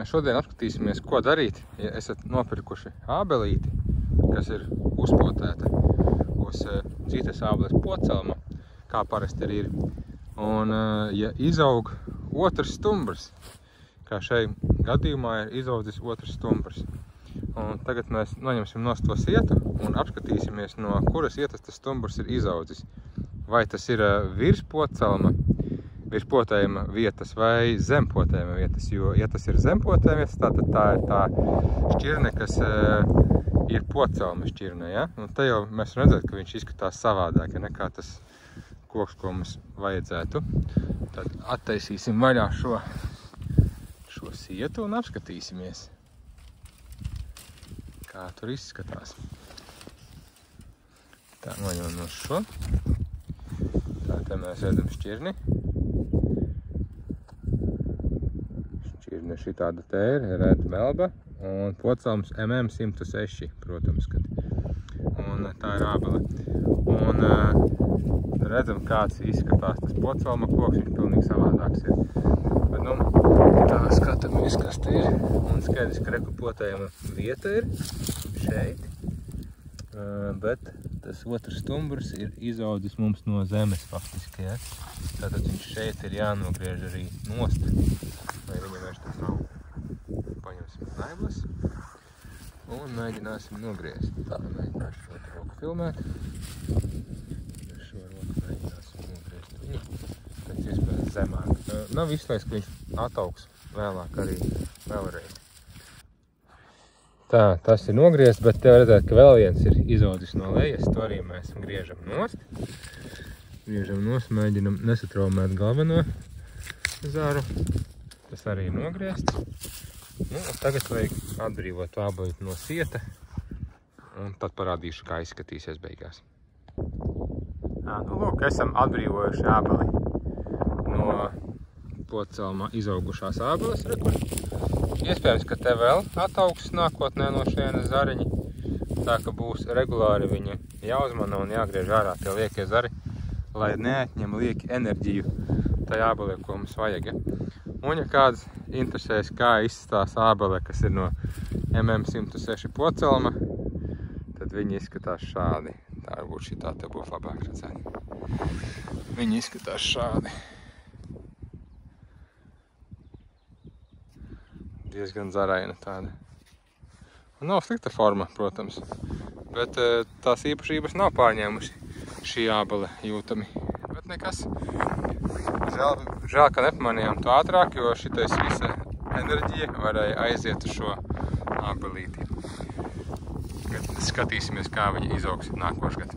Šodien apskatīsimies, ko darīt, ja esat nopirkuši ābelīti, kas ir uzpotēta uz citas ābeles pocelma, kā parasti arī ir. Un ja izaug otrs stumbrs, kā šai gadījumā ir izaudzis otrs stumbrs. Un tagad mēs noņemsim nost to sietu un apskatīsimies, no kuras ietas tas stumbrs ir izaudzis. Vai tas ir virs pocelma, virs potējuma vietas vai zem potējuma vietas, jo, ja tas ir zem potējuma vietas, tad tā ir tā šķirne, kas ir pocelma šķirne, ja? Un te jau mēs redzam, ka viņš izskatās savādāk, ja nekā tas koks, ko mums vajadzētu. Tad attaisīsim vaļā šo sietu un apskatīsimies, kā tur izskatās. Tā, noņemam no šo. Tā, te mēs redzam šķirni. Šķirne šitāda te ir, reda melba, un pocelms MM106, protams, kad. Un tā ir ābele. Un redzam, kāds izskatās tas pocelma koks, viņš pilnīgi savādāks ir. Bet, nu, tā skatāmies, kas te ir. Un skaidrs, ka reku potējuma vieta ir šeit. Bet tas otrs stumbrs ir izaudzis mums no zemes faktiski, ja? Tātad viņš šeit ir jānogriež arī nost, lai viņam vairs tas nav. Paņemsim naiblas un mēģināsim nogriezt. Tā, mēģināšu šo roku filmēt. Ar šo roku mēģināsim nogriezt viņu. Pēc iespējas zemāk. Nav izslēgts, ka viņš ataugs vēlāk arī vēlreiz. Tā, tas ir nogriezts, bet te redzēt, ka vēl viens ir izaudzis no lejas. To arī mēs griežam nost. Griežam nost, mēģinam nesatraumēt galveno zaru. Tas arī ir nogriezts. Nu, tagad vajag atbrīvot ābelīti no sieta. Un tad parādīšu, kā izskatīsies beigās. Nu, lūk, esam atbrīvojuši ābeli no pocelma izaugušās ābeles. Iespējams, ka te vēl ataugs nākotnē no šiem zariņi. Tā, ka būs regulāri viņa jāuzmana un jāgriež ārā tie liekie zari, lai neatņem lieki enerģiju tajā ābelē, ko mums vajag. Ja? Un, ja kāds interesēs, kā izskatās ābele, kas ir no MM106 pocelma, tad viņi izskatās šādi. Tā varbūt šitā te būs labāk redzēt. Viņi izskatās šādi. Diezgan zaraina tāda. Nav slikta forma, protams, bet tās īpašības nav pārņēmusi šī ābele jūtami. Bet nekas. Žēl, ka nepamanījām to ātrāk, jo šitais visa enerģija varēja aiziet uz šo ābelīti. Skatīsimies, kā viņa izaugs nākošgad.